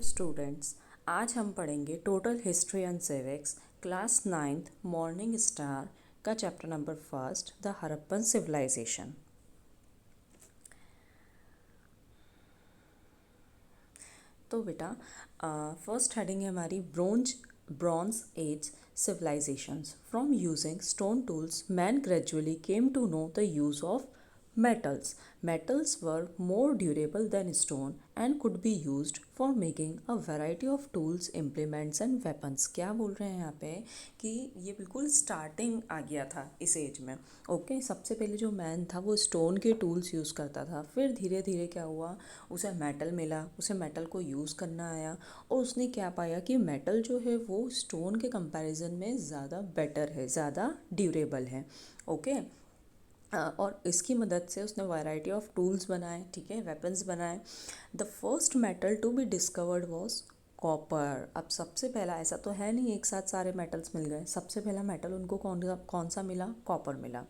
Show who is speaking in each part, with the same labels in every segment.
Speaker 1: Students, आज हम पढ़ेंगे total history and civics class 9th morning star का chapter number first the Harappan civilisation. तो बेटा फर्स्ट हेडिंग है हमारी bronze age civilizations. From using stone tools, man gradually came to know the use of metals. Metals were more durable than stone and could be used for making a variety of tools, implements and weapons. क्या बोल रहे हैं यहाँ पे कि ये बिल्कुल starting आ गया था इस एज में। ओके सबसे पहले जो मैन था वो स्टोन के टूल्स यूज़ करता था, फिर धीरे धीरे क्या हुआ, उसे मेटल मिला, उसे मेटल को यूज़ करना आया और उसने क्या पाया कि मेटल जो है वो स्टोन के कंपैरिजन में ज़्यादा बेटर है, ज़्यादा ड्यूरेबल है। ओके और इसकी मदद से उसने वैरायटी ऑफ टूल्स बनाए, ठीक है, वेपन्स बनाए। The first metal to be discovered was copper. अब सबसे पहला, ऐसा तो है नहीं एक साथ सारे मेटल्स मिल गए, सबसे पहला मेटल उनको कौन सा मिला, कॉपर मिला।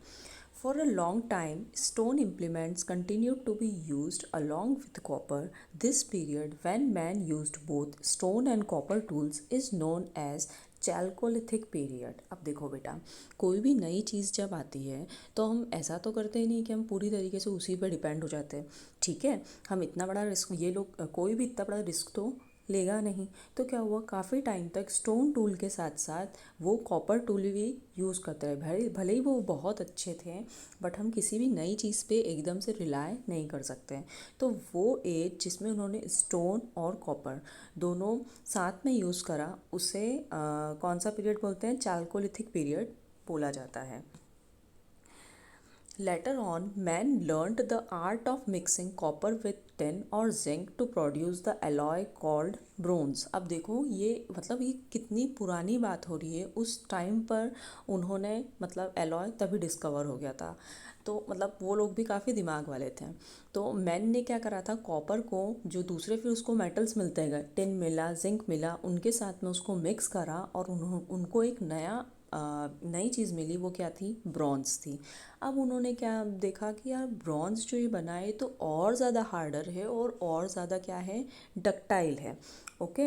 Speaker 1: For a long time, stone implements continued to be used along with copper. This period, when man used both stone and copper tools, is known as Chalcolithic period. अब देखो बेटा, कोई भी नई चीज़ जब आती है तो हम ऐसा तो करते ही नहीं कि हम पूरी तरीके से उसी पर डिपेंड हो जाते हैं, ठीक है। हम इतना बड़ा रिस्क, ये लोग कोई भी इतना बड़ा रिस्क तो लेगा नहीं। तो क्या हुआ, काफ़ी टाइम तक स्टोन टूल के साथ साथ वो कॉपर टूल भी यूज़ करते रहे। भले ही वो बहुत अच्छे थे, बट हम किसी भी नई चीज़ पे एकदम से रिलाय नहीं कर सकते हैं। तो वो एज जिसमें उन्होंने स्टोन और कॉपर दोनों साथ में यूज़ करा, उसे कौन सा पीरियड बोलते हैं, चाल्कोलिथिक पीरियड बोला जाता है। Later on, man learned the art of mixing copper with tin or zinc to produce the alloy called bronze. अब देखो ये मतलब ये कितनी पुरानी बात हो रही है, उस टाइम पर उन्होंने मतलब एलॉय तभी डिस्कवर हो गया था। तो मतलब वो लोग भी काफ़ी दिमाग वाले थे। तो मैन ने क्या करा था, कॉपर को जो दूसरे फिर उसको मेटल्स मिलते गए, टिन मिला, जिंक मिला, उनके साथ में उसको मिक्स करा और उनको एक नई चीज़ मिली। वो क्या थी, ब्रॉन्ज थी। अब उन्होंने क्या देखा कि यार ब्रॉन्ज जो ये बनाए तो और ज़्यादा हार्डर है और ज़्यादा क्या है, डक्टाइल है। Okay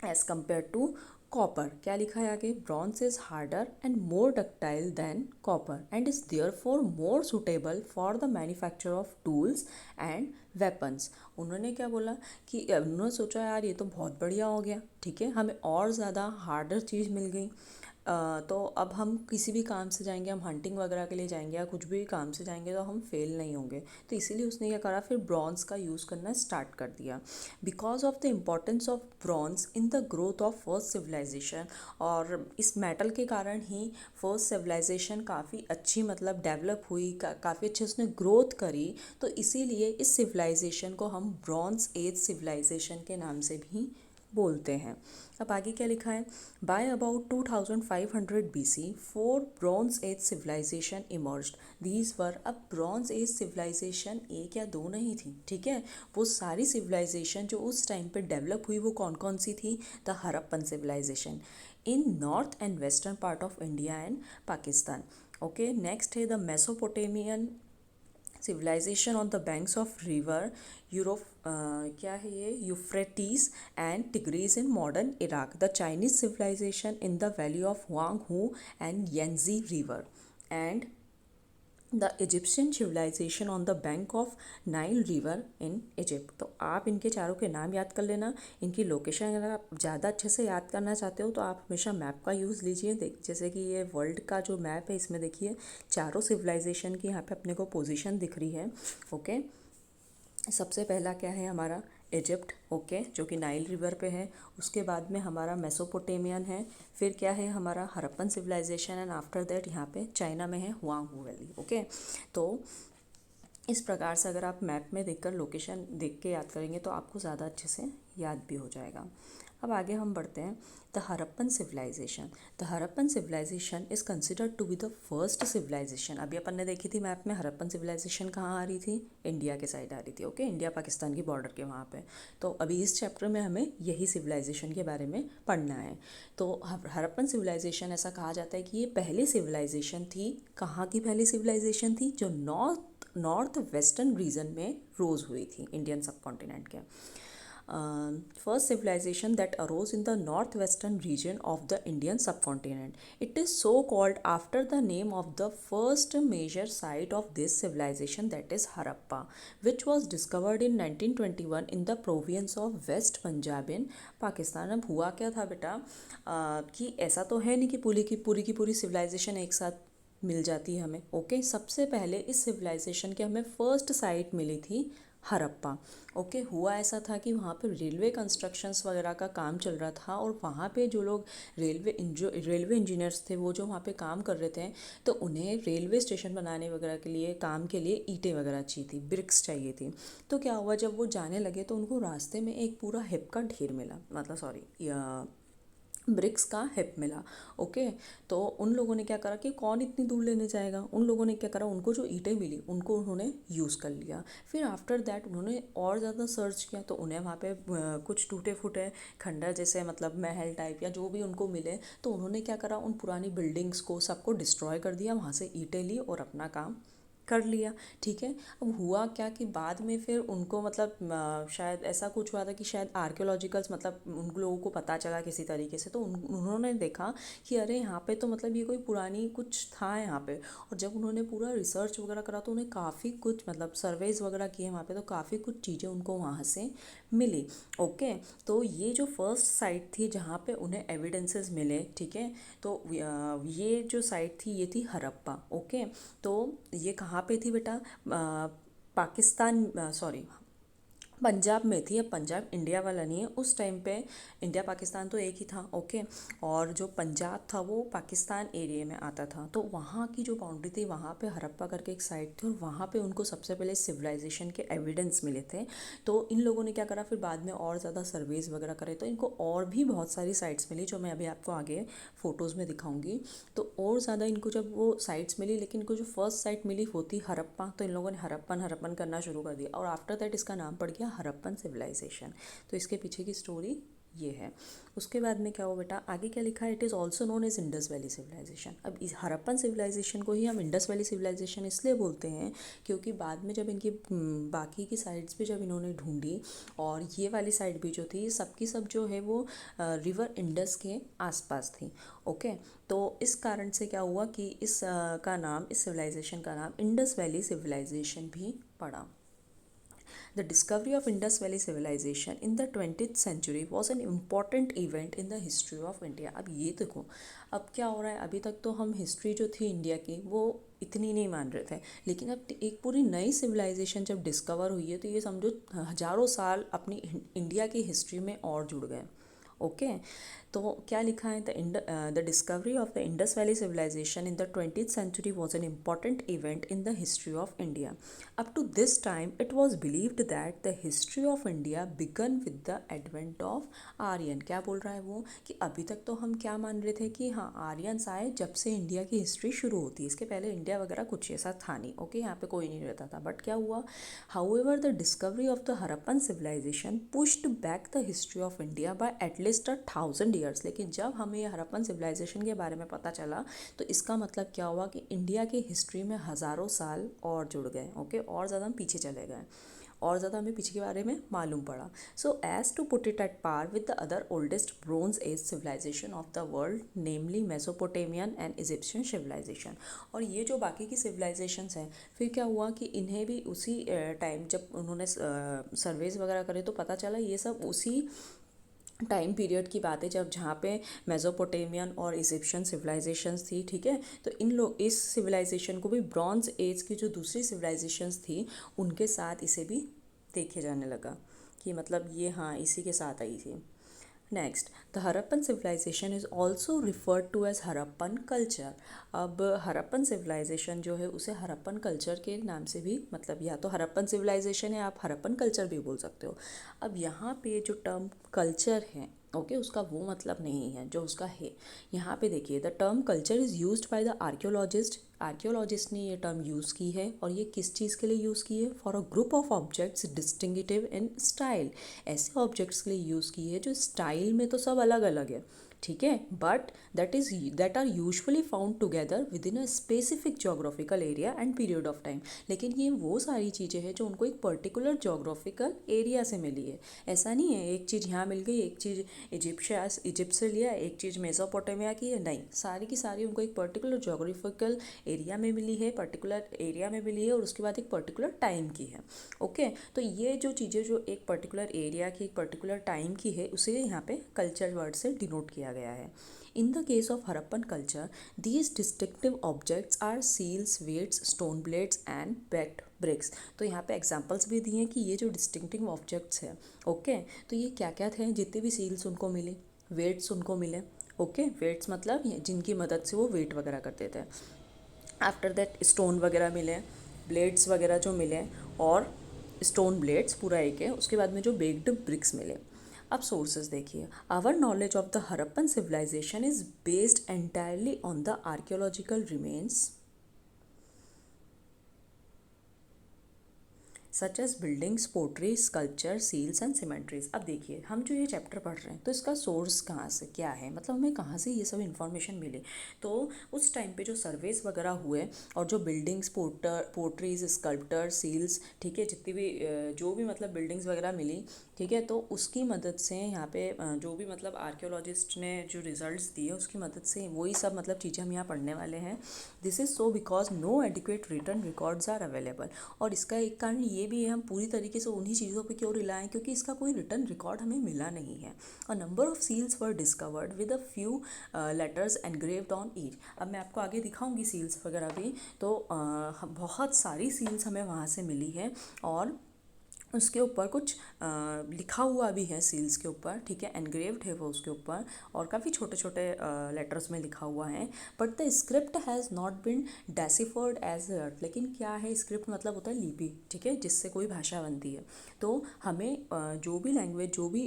Speaker 1: as compare to copper. क्या लिखा है आगे, bronze is harder and more ductile than copper and is therefore more suitable for the manufacture of tools and weapons. उन्होंने क्या बोला कि उन्होंने सोचा यार ये तो बहुत बढ़िया हो गया, ठीक है, हमें और ज़्यादा हार्डर चीज़ मिल गई। तो अब हम किसी भी काम से जाएंगे, हम हंटिंग वगैरह के लिए जाएंगे या कुछ भी काम से जाएंगे तो हम फेल नहीं होंगे। तो इसीलिए उसने क्या करा, फिर ब्रॉन्ज का यूज़ करना स्टार्ट कर दिया। Because of the importance of bronze in the growth of first civilisation, और इस मेटल के कारण ही फर्स्ट सिविलाइजेशन काफ़ी अच्छी मतलब डेवलप हुई, काफ़ी अच्छे उसने ग्रोथ करी। तो इसीलिए इस सिविलाइजेशन को हम ब्रॉन्ज एज सिविलाइजेशन के नाम से भी बोलते हैं। अब आगे क्या लिखा है, by about 2500 BC 4 bronze age civilisation emerged. These were, अब ब्रॉन्ज एज सिविलाइजेशन एक या दो नहीं थी, ठीक है, वो सारी सिविलाइजेशन जो उस टाइम पे डेवलप हुई वो कौन कौन सी थी, the Harappan civilisation in north and western part of India and Pakistan. Okay next है the Mesopotamian civilisation on the banks of river Europe, क्या है ये, Euphrates and Tigris in modern Iraq. The Chinese civilisation in the valley of Huang He and Yangtze river and the Egyptian civilisation on the bank of Nile river in Egypt. तो आप इनके चारों के नाम याद कर लेना। इनकी लोकेशन अगर आप ज़्यादा अच्छे से याद करना चाहते हो तो आप हमेशा मैप का यूज़ लीजिए। देख जैसे कि ये वर्ल्ड का जो मैप है इसमें देखिए चारों सिविलाइजेशन की यहाँ पे अपने को पोजीशन दिख रही है। ओके सबसे पहला क्या है हमारा, इजिप्ट, ओके, जो कि नाइल रिवर पे है। उसके बाद में हमारा मेसोपोटेमियन है, फिर क्या है हमारा Harappan civilisation and after that यहाँ पे चाइना में है हुआंगहू वैली। ओके तो इस प्रकार से अगर आप मैप में देखकर लोकेशन देख के याद करेंगे तो आपको ज़्यादा अच्छे से याद भी हो जाएगा। अब आगे हम बढ़ते हैं, the Harappan civilisation. The Harappan civilisation is considered to be the first civilisation. अभी अपन ने देखी थी मैप में हरप्पन सिविलाइजेशन कहाँ आ रही थी, इंडिया के साइड आ रही थी। ओके इंडिया पाकिस्तान की बॉर्डर के वहाँ पे। तो अभी इस चैप्टर में हमें यही सिविलाइजेशन के बारे में पढ़ना है। तो हरप्पन सिविलाइजेशन ऐसा कहा जाता है कि ये पहली सिविलाइजेशन थी, कहाँ की पहली सिविलाइजेशन थी, जो नॉर्थ वेस्टर्न रीजन में रोज़ हुई थी इंडियन सब कॉन्टिनेंट के। first civilization that arose in the northwestern region of the Indian subcontinent. It is so called after the name of the first major site of this civilization, that is Harappa, which was discovered in 1921 in the province of West Punjab in Pakistan. अब हुआ क्या था बेटा, कि ऐसा तो है नहीं कि पूरी सिविलाइजेशन एक साथ मिल जाती है हमें। ओके, सबसे पहले इस सिविलाइजेशन के हमें फर्स्ट साइट मिली थी हरप्पा। ओके, हुआ ऐसा था कि वहाँ पे रेलवे कंस्ट्रक्शंस वगैरह का काम चल रहा था, और वहाँ पे जो लोग रेलवे इंजीनियर्स थे, वो जो वहाँ पे काम कर रहे थे, तो उन्हें रेलवे स्टेशन बनाने वगैरह के लिए, काम के लिए ईंटें वगैरह चाहिए थी, ब्रिक्स चाहिए थी। तो क्या हुआ, जब वो जाने लगे तो उनको रास्ते में एक पूरा हिप का ढेर मिला, मतलब सॉरी, ब्रिक्स का हिप मिला। ओके, तो उन लोगों ने क्या करा कि कौन इतनी दूर लेने जाएगा, उन लोगों ने क्या करा, उनको जो ईंटें मिली उनको उन्होंने यूज़ कर लिया। फिर आफ्टर दैट उन्होंने और ज़्यादा सर्च किया, तो उन्हें वहाँ पे कुछ टूटे फूटे खंडर जैसे मतलब महल टाइप या जो भी उनको मिले, तो उन्होंने क्या करा, उन पुरानी बिल्डिंग्स को सबको डिस्ट्रॉय कर दिया, वहाँ से ईंटें ली और अपना काम कर लिया। ठीक है, अब हुआ क्या कि बाद में फिर उनको मतलब शायद ऐसा कुछ हुआ था कि शायद आर्कियोलॉजिकल्स, मतलब उन लोगों को पता चला किसी तरीके से, तो उन्होंने देखा कि अरे यहाँ पे तो मतलब ये कोई पुरानी कुछ था यहाँ पे। और जब उन्होंने पूरा रिसर्च वगैरह करा तो उन्हें काफ़ी कुछ मतलब सर्वेज वगैरह किए वहाँ पे, तो काफ़ी कुछ चीज़ें उनको वहाँ से मिली। ओके, तो ये जो फर्स्ट साइट थी जहाँ पे उन्हें एविडेंसेस मिले, ठीक है, तो ये जो साइट थी ये थी हरप्पा। ओके, तो ये कहाँ पे थी बेटा, पाकिस्तान, सॉरी, पंजाब में थी। अब पंजाब इंडिया वाला नहीं है, उस टाइम पे इंडिया पाकिस्तान तो एक ही था। ओके, और जो पंजाब था वो पाकिस्तान एरिया में आता था, तो वहाँ की जो बाउंड्री थी, वहाँ पे हरप्पा करके एक साइट थी, और वहाँ पे उनको सबसे पहले सिविलाइजेशन के एविडेंस मिले थे। तो इन लोगों ने क्या करा, फिर बाद में और ज़्यादा सर्वेज वगैरह करे, तो इनको और भी बहुत सारी साइट्स मिली, जो मैं अभी आपको आगे फ़ोटोज़ में दिखाऊंगी। तो और ज़्यादा इनको जब वो साइट्स मिली, लेकिन इनको जो फर्स्ट साइट मिली वो थी हरप्पा, तो इन लोगों ने हरप्पन हरप्पन करना शुरू कर दिया, और आफ्टर दैट इसका नाम पड़ गया हरप्पन सिविलाइजेशन। तो इसके पीछे की स्टोरी ये है। उसके बाद में क्या हुआ बेटा, आगे क्या लिखा है, it is also known as Indus valley civilisation. अब इस हरप्पन सिविलाइजेशन को ही हम इंडस वैली सिविलाइजेशन इसलिए बोलते हैं क्योंकि बाद में जब इनकी बाकी की साइड्स भी जब इन्होंने ढूंढी, और ये वाली साइड भी जो थी, सबकी सब जो है वो रिवर इंडस के आसपास थी। ओके, तो इस कारण से क्या हुआ कि इस का नाम, इस सिविलाइजेशन का नाम इंडस वैली सिविलाइजेशन भी पड़ा। The discovery of Indus Valley Civilization in the 20th century was an important event in the history of India. अब ये देखो, अब क्या हो रहा है, अभी तक तो हम हिस्ट्री जो थी इंडिया की वो इतनी नहीं मान रहे थे, लेकिन अब एक पूरी नई सिविलाइजेशन जब डिस्कवर हुई है, तो ये समझो हज़ारों साल अपनी इंडिया की हिस्ट्री में और जुड़ गए। ओके, तो क्या लिखा है, the discovery of the Indus valley civilisation in the 20th century was an important event in the history of India. Up to this time it was believed that the history of India began with the advent of Aryan. क्या बोल रहा है वो, कि अभी तक तो हम क्या मान रहे थे कि हाँ आर्यंस आए जब से इंडिया की हिस्ट्री शुरू होती है, इसके पहले इंडिया वगैरह कुछ ऐसा था नहीं। ओके, यहाँ पे कोई नहीं रहता था, बट क्या हुआ, however the discovery of the Harappan civilisation pushed back the history of India by at least 1000 years. लेकिन जब हमें ये हरप्पन सिविलाइजेशन के बारे में पता चला, तो इसका मतलब क्या हुआ कि इंडिया की हिस्ट्री में हज़ारों साल और जुड़ गए। ओके, और ज़्यादा हम पीछे चले गए, और ज़्यादा हमें पीछे के बारे में मालूम पड़ा। So as to put it at par with the other oldest bronze age civilisation of the world, namely Mesopotamian and Egyptian civilisation. और ये जो बाकी की सिविलाइजेशंस हैं, फिर क्या हुआ कि इन्हें भी उसी टाइम जब उन्होंने सर्वेज वगैरह करे, तो पता चला ये सब उसी टाइम पीरियड की बात है जब जहाँ पे मेसोपोटेमियन और इजिप्शियन सिविलाइजेशंस थी। ठीक है, तो इन लोग इस सिविलाइजेशन को भी ब्रॉन्ज एज की जो दूसरी सिविलाइजेशंस थी उनके साथ इसे भी देखे जाने लगा कि मतलब ये हाँ इसी के साथ आई थी। Next, the Harappan civilisation is also referred to as Harappan culture. अब हरप्पन सिविलाइजेशन जो है उसे हरप्पन कल्चर के नाम से भी, मतलब या तो हरप्पन सिविलाइजेशन है, आप हरप्पन कल्चर भी बोल सकते हो। अब यहाँ पे जो टर्म कल्चर है, ओके, उसका वो मतलब नहीं है जो उसका है। यहाँ पे देखिए, the term culture is used by the archaeologist archaeologist ने ये टर्म यूज़ की है और ये किस चीज़ के लिए यूज़ की है? For a group of objects distinctive in style. ऐसे ऑब्जेक्ट्स के लिए यूज़ की है जो स्टाइल में तो सब अलग अलग है, ठीक है, but that are usually found together within a specific geographical area and period of time. लेकिन ये वो सारी चीज़ें हैं जो उनको एक पर्टिकुलर जोग्राफिकल एरिया से मिली है। ऐसा नहीं है एक चीज़ यहाँ मिल गई, एक चीज़ इजिप्ट से लिया, एक चीज़ मेसोपोटामिया की है, नहीं, सारी की सारी उनको एक पर्टिकुलर जोग्राफिकल एरिया में मिली है, पर्टिकुलर एरिया में मिली है और उसके बाद एक पर्टिकुलर टाइम की है। ओके, तो ये जो चीज़ें जो एक पर्टिकुलर एरिया की, एक पर्टिकुलर टाइम की है, उसे यहाँ पे कल्चर वर्ड से डिनोट किया गया है। In the case of Harappan culture, these distinctive objects are seals, weights, stone blades and baked bricks. तो यहाँ पे एग्जांपल्स भी दिए हैं कि ये जो डिस्टिंक्टिव ऑब्जेक्ट्स हैं, ओके, तो ये क्या क्या थे? जितने भी सील्स उनको मिले, वेट्स उनको मिले, ओके, वेट्स मतलब जिनकी मदद से वो वेट वगैरह करते थे। आफ्टर दैट स्टोन वगैरह मिले, ब्लेड्स वगैरह जो मिले, और स्टोन ब्लेड्स पूरा एक है, उसके बाद में जो बेक्ड ब्रिक्स मिले। अब सोर्सेज देखिए, our knowledge of the Harappan civilisation is based entirely on the archaeological remains such as buildings, pottery, sculpture, seals and cemeteries. अब देखिए, हम जो ये चैप्टर पढ़ रहे हैं तो इसका सोर्स कहाँ से क्या है, मतलब हमें कहाँ से ये सब इन्फॉर्मेशन मिली? तो उस टाइम पे जो सर्वेस वगैरह हुए और जो बिल्डिंग्स, पोट्रीज, स्कल्पटर, सील्स, ठीक है, जितनी भी जो भी मतलब बिल्डिंग्स वगैरह मिली, ठीक है, तो उसकी मदद से यहाँ पे जो भी मतलब आर्कियोलॉजिस्ट ने जो रिजल्ट्स दिए उसकी मदद से वही सब मतलब चीज़ें हम यहाँ पढ़ने वाले हैं। This is so because no adequate written records are available. और इसका एक कारण ये भी है, हम पूरी तरीके से उन्हीं चीज़ों पे क्यों रिलाएं, क्योंकि इसका कोई रिटर्न रिकॉर्ड हमें मिला नहीं है। A number of seals were discovered with a few letters engraved on each. अब मैं आपको आगे दिखाऊंगी सील्स वगैरह भी, तो बहुत सारी सील्स हमें वहाँ से मिली है और उसके ऊपर कुछ लिखा हुआ भी है सील्स के ऊपर, ठीक है, एनग्रेव्ड है वो उसके ऊपर, और काफ़ी छोटे छोटे लेटर्स में लिखा हुआ है। But the script has not been deciphered as yet. लेकिन क्या है स्क्रिप्ट? मतलब होता है लिपि, ठीक है, जिससे कोई भाषा बनती है। तो हमें जो भी लैंग्वेज, जो भी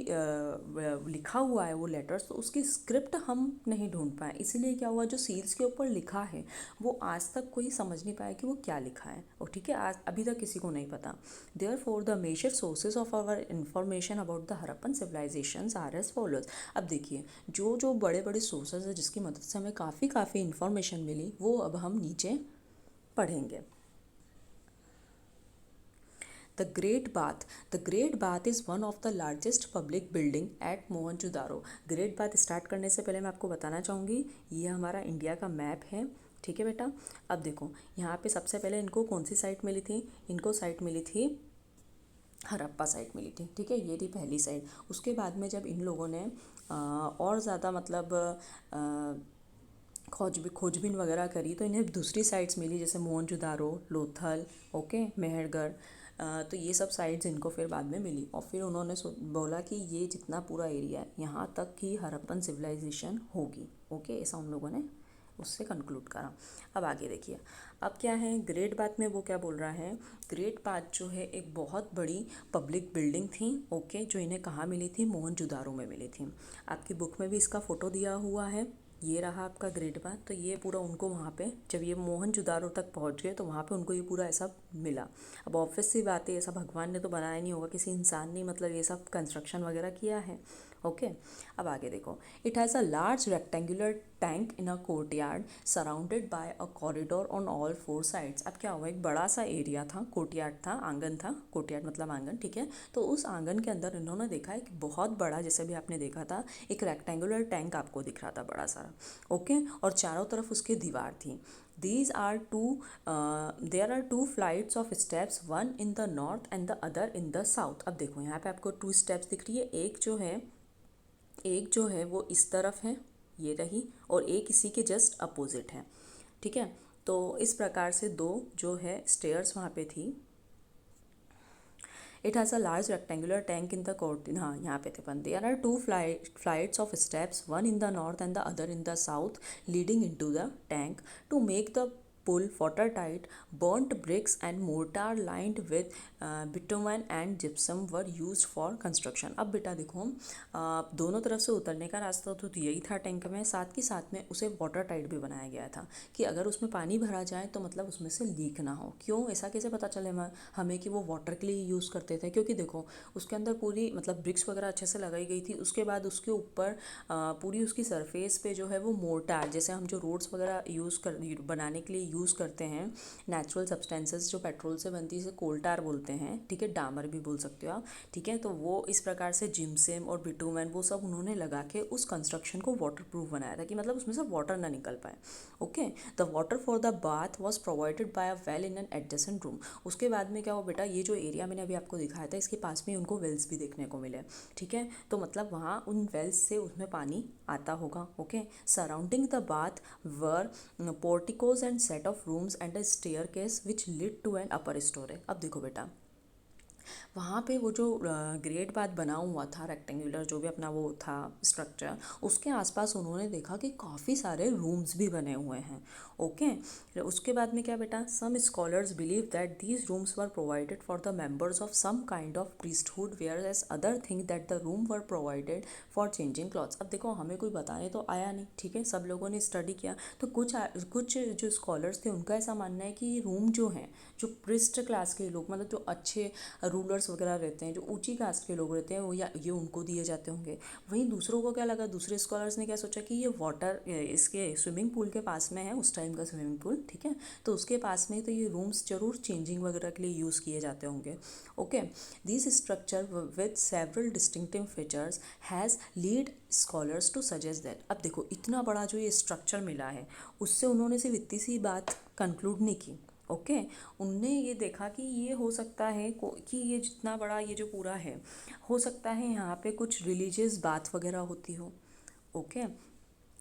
Speaker 1: लिखा हुआ है वो लेटर्स, तो उसकी स्क्रिप्ट हम नहीं ढूंढ पाए। इसीलिए क्या हुआ, जो सील्स के ऊपर लिखा है वो आज तक कोई समझ नहीं पाया कि वो क्या लिखा है, और ठीक है, आज अभी तक किसी को नहीं पता। Therefore, the major sources of our information about the Harappan civilizations are as follows। अब देखिए, जो जो बड़े बड़े सोर्सेज है जिसकी मदद से हमें काफ़ी इन्फॉर्मेशन मिली, वो अब हम नीचे पढ़ेंगे। The Great Bath. The Great Bath is one of the largest public building at Mohenjodaro. Great bath start करने से पहले मैं आपको बताना चाहूँगी, ये हमारा इंडिया का मैप है, ठीक है बेटा। अब देखो, यहाँ पे सबसे पहले इनको कौन सी साइट मिली थी? इनको साइट मिली थी, हड़प्पा साइट मिली थी, ठीक है, ये थी पहली साइट। उसके बाद में जब इन लोगों ने और ज़्यादा मतलब खोजबीन वगैरह करी तो इन्हें दूसरी साइट्स मिली, जैसे मोहनजोदारो, लोथल, ओके, मेहरगढ़। तो ये सब साइट्स इनको फिर बाद में मिली, और फिर उन्होंने बोला कि ये जितना पूरा एरिया है यहाँ तक की हड़प्पन सिविलाइजेशन होगी, ओके, ऐसा उन लोगों ने उससे कंक्लूड करा। अब आगे देखिए, अब क्या है ग्रेट बाथ में, वो क्या बोल रहा है, ग्रेट बाथ जो है एक बहुत बड़ी पब्लिक बिल्डिंग थी, ओके, जो इन्हें कहाँ मिली थी? मोहनजोदारो में मिली थी। आपकी बुक में भी इसका फ़ोटो दिया हुआ है, ये रहा आपका ग्रेट बाथ। तो ये पूरा उनको वहाँ पे, जब ये मोहनजोदारो तक पहुँच गए तो वहाँ पे उनको ये पूरा ऐसा मिला। अब ऑब्वियस सी बात है, ऐसा भगवान ने तो बनाया नहीं होगा, किसी इंसान ने मतलब ये सब कंस्ट्रक्शन वगैरह किया है, ओके। अब आगे देखो, it has a large rectangular tank in a courtyard surrounded by a corridor on all four sides. अब क्या हुआ, एक बड़ा सा एरिया था, कोर्टयार्ड था, आंगन था, कोर्टयार्ड मतलब आंगन, ठीक है। तो उस आंगन के अंदर इन्होंने देखा है कि बहुत बड़ा, जैसे भी आपने देखा था, एक रेक्टेंगुलर टैंक आपको दिख रहा था बड़ा सारा, ओके, और चारों तरफ उसके दीवार थी। These are two, there are two flights of steps, one in the north and the other in the south। अब देखो यहाँ पे आपको टू स्टेप्स दिख रही है, एक जो है वो इस तरफ है, ये रही, और एक इसी के जस्ट अपोजिट है, ठीक है। तो इस प्रकार से दो जो है स्टेयर्स वहाँ पे थी। It has a large rectangular tank in the court, हाँ यहाँ पे थे अपन। There are two flights of steps, one in the north end the other in the south, leading into the tank to make the pull watertight burnt bricks and mortar lined with bitumen and gypsum were used for construction। अब बेटा देखो, दोनों तरफ से उतरने का रास्ता तो यही था टैंक में, साथ ही साथ में उसे वाटर टाइट भी बनाया गया था कि अगर उसमें पानी भरा जाए तो मतलब उसमें से लीक ना हो। क्यों, ऐसा कैसे पता चले हमें कि वो वाटर के लिए यूज़ करते थे? क्योंकि देखो उसके अंदर पूरी मतलब ब्रिक्स वगैरह अच्छे से लगाई गई थी। उसके बाद उसके ऊपर पूरी उसकी सरफेस पे जो है वो मोर्टार, जैसे हम जो रोड्स वगैरह यूज़ कर बनाने के लिए यूज़ करते हैं नेचुरल सब्सटेंसेस जो पेट्रोल से बनती है, इसे कोलटार बोलते हैं, ठीक है, डामर भी बोल सकते हो आप, ठीक है। तो वो इस प्रकार से जिम्सेम और बिटूमेन वो सब उन्होंने लगा के उस कंस्ट्रक्शन को वाटर प्रूफ बनाया था कि मतलब उसमें से वाटर ना निकल पाए। Okay, the water for the bath was provided by a well in an adjacent room. उसके बाद में क्या हुआ बेटा, ये जो एरिया मैंने अभी आपको दिखाया था इसके पास में उनको वेल्स भी देखने को मिले, ठीक है। तो मतलब वहाँ उन वेल्स से उसमें पानी आता होगा। Okay, surrounding the bath were porticoes and set of rooms and a staircase which lead to an upper storey. अब देखो बेटा, वहाँ पे वो जो ग्रेट बाथ बना हुआ था रेक्टेंगुलर, जो भी अपना वो था स्ट्रक्चर, उसके आसपास उन्होंने देखा कि काफ़ी सारे रूम्स भी बने हुए हैं। ओके, उसके बाद में क्या बेटा, some scholars believe that these rooms were provided for the members of some kind of priesthood whereas other think that the room were provided for changing clothes. अब देखो हमें कोई बताने तो आया नहीं, ठीक है, सब लोगों ने स्टडी किया तो कुछ जो स्कॉलर्स थे उनका ऐसा मानना है कि ये रूम जो हैं, जो प्रिस्ट क्लास के लोग मतलब जो अच्छे रूलर्स वगैरह रहते हैं, जो ऊंची कास्ट के लोग रहते हैं, वो या ये उनको दिए जाते होंगे। वहीं दूसरों को क्या लगा, दूसरे स्कॉलर्स ने क्या सोचा कि ये वाटर इसके स्विमिंग पूल के पास में है, उस टाइम का स्विमिंग पूल, ठीक है, तो उसके पास में तो ये रूम्स जरूर चेंजिंग वगैरह के लिए यूज़ किए जाते होंगे। Okay, this structure with several distinctive features has lead scholars to suggest that. अब देखो इतना बड़ा जो ये स्ट्रक्चर मिला है उससे उन्होंने सिर्फ इतनी सी बात कंक्लूड नहीं की। ओके, उनने ये देखा कि ये हो सकता है कि ये जितना बड़ा ये जो पूरा है, हो सकता है यहाँ पे कुछ रिलीजियस बात वगैरह होती हो। ओके,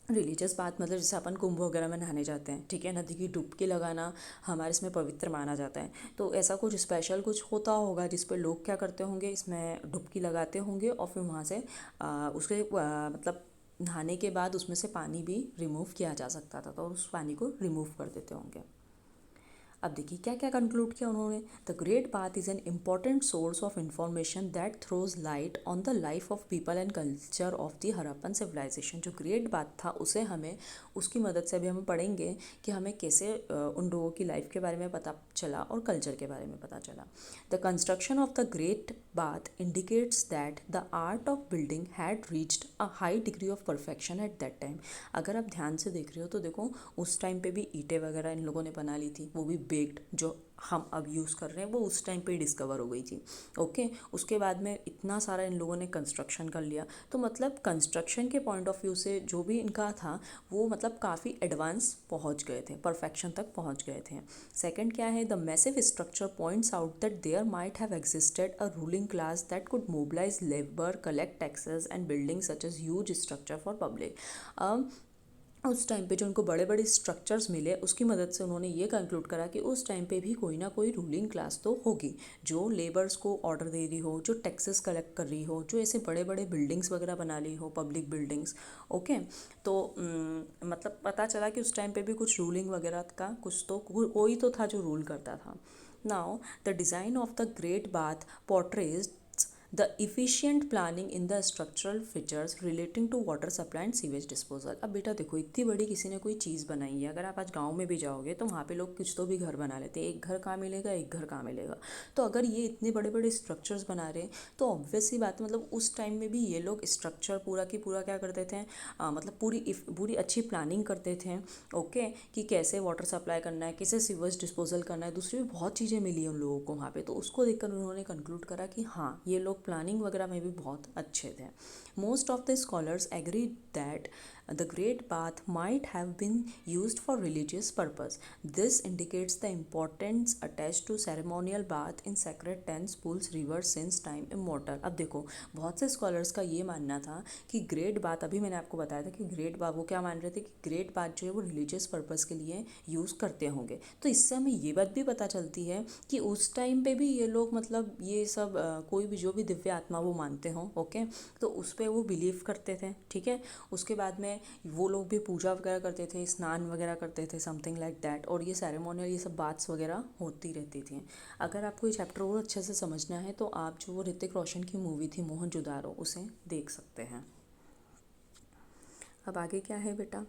Speaker 1: रिलीजियस बात मतलब जैसे अपन कुंभ वगैरह में नहाने जाते हैं, ठीक है, नदी की डुबकी लगाना हमारे इसमें पवित्र माना जाता है। तो ऐसा कुछ स्पेशल कुछ होता होगा जिस पे लोग क्या करते होंगे, इसमें डुबकी लगाते होंगे और फिर वहाँ से उसके मतलब नहाने के बाद उसमें से पानी भी रिमूव किया जा सकता था, तो उस पानी को रिमूव कर देते होंगे। अब देखिए क्या क्या कंक्लूड किया उन्होंने। The great bath is an important source of information that throws light on the life of people and culture of the Harappan civilisation. जो ग्रेट बाथ था उसे हमें उसकी मदद से अभी हम पढ़ेंगे कि हमें कैसे उन लोगों की लाइफ के बारे में पता चला और कल्चर के बारे में पता चला। The construction of the great bath indicates that the art of building had reached a high degree of perfection at that time. अगर आप ध्यान से देख रहे हो तो देखो उस टाइम पे भी ईंटें वगैरह इन लोगों ने बना ली थी, वो भी बेक्ड, जो हम अब यूज़ कर रहे हैं वो उस टाइम पे ही डिस्कवर हो गई थी। ओके, उसके बाद में इतना सारा इन लोगों ने कंस्ट्रक्शन कर लिया, तो मतलब कंस्ट्रक्शन के पॉइंट ऑफ व्यू से जो भी इनका था वो मतलब काफ़ी एडवांस पहुंच गए थे, परफेक्शन तक पहुंच गए थे। सेकंड क्या है, the massive structure points out that there might have existed a ruling class that could mobilise labour, collect taxes and building such as huge structure for public. उस टाइम पे जो उनको बड़े बड़े स्ट्रक्चर्स मिले उसकी मदद से उन्होंने ये कंक्लूड करा कि उस टाइम पे भी कोई ना कोई रूलिंग क्लास तो होगी जो लेबर्स को ऑर्डर दे रही हो, जो टैक्सेस कलेक्ट कर रही हो, जो ऐसे बड़े बड़े बिल्डिंग्स वगैरह बना ली हो, पब्लिक बिल्डिंग्स। ओके, तो मतलब पता चला कि उस टाइम पे भी कुछ रूलिंग वगैरह का कुछ तो कोई तो था जो रूल करता था। Now the design of the great bath portrays the efficient planning in the structural features relating to water supply and sewage disposal. अब बेटा देखो इतनी बड़ी किसी ने कोई चीज़ बनाई है, अगर आप आज गांव में भी जाओगे तो वहाँ पे लोग कुछ तो भी घर बना लेते हैं, एक घर कहाँ मिलेगा, एक घर कहाँ मिलेगा। तो अगर ये इतने बड़े बड़े स्ट्रक्चर्स बना रहे हैं तो ऑब्वियस सी बात है मतलब उस टाइम में भी ये लोग स्ट्रक्चर पूरा की पूरा क्या करते थे, मतलब पूरी अच्छी प्लानिंग करते थे। ओके, कि कैसे वाटर सप्लाई करना है, कैसे सीवेज डिस्पोजल करना है, दूसरी भी बहुत चीज़ें मिली हैं उन लोगों को वहाँ पे, तो उसको देखकर उन्होंने कंक्लूड करा कि हाँ ये लोग प्लानिंग वगैरह में भी बहुत अच्छे थे। Most of the scholars agree that the great bath might have been used for religious purpose. This indicates the importance attached to ceremonial bath in sacred tents, pools, rivers since time immortal. अब देखो बहुत से scholars का ये मानना था कि great bath, अभी मैंने आपको बताया था कि ग्रेट बाथ वो क्या मान रहे थे कि ग्रेट बाथ जो है वो रिलीजियस पर्पस के लिए यूज़ करते होंगे। तो इससे हमें ये बात भी पता चलती है कि उस टाइम पे भी ये लोग मतलब ये सब कोई भी जो भी दिव्य आत्मा वो मानते हों, ओके, तो उस पर वो बिलीव करते थे। ठीक है, उसके बाद में हैं वो लोग भी पूजा वगैरह करते थे, स्नान वगैरह करते थे, समथिंग लाइक दैट, और ये सेरेमोनियल ये सब बात्स वगैरह होती रहती थी। अगर आपको ये चैप्टर और अच्छे से समझना है तो आप जो ऋतिक रोशन की मूवी थी मोहनजोदारो उसे देख सकते हैं। अब आगे क्या है बेटा,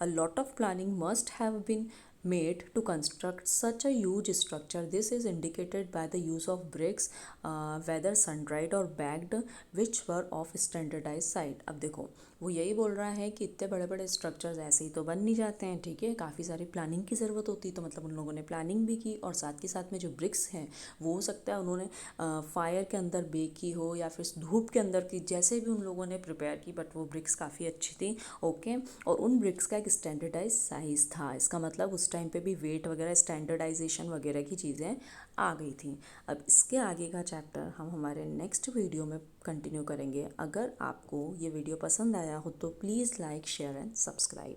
Speaker 1: a lot of planning must have been made to construct such a huge structure. This is indicated by the use of bricks, whether sun-dried or bagged, which were of standardized site. अब देखो वो यही बोल रहा है कि इतने बड़े बड़े स्ट्रक्चर्स ऐसे ही तो बन नहीं जाते हैं, ठीक है, काफ़ी सारी प्लानिंग की ज़रूरत होती है। तो मतलब उन लोगों ने प्लानिंग भी की, और साथ के साथ में जो ब्रिक्स हैं वो हो सकता है उन्होंने फायर के अंदर बेक की हो या फिर धूप के अंदर की, जैसे भी उन लोगों ने प्रिपेयर की, बट वो ब्रिक्स काफ़ी अच्छी थी। ओके, और उन ब्रिक्स का एक स्टैंडर्डाइज साइज़ था। इसका मतलब उस टाइम पे भी वेट वगैरह स्टैंडर्डाइजेशन वगैरह की चीज़ें आ गई थी। अब इसके आगे का चैप्टर हम हमारे नेक्स्ट वीडियो में कंटिन्यू करेंगे। अगर आपको ये वीडियो पसंद आया हो तो please like, share and subscribe.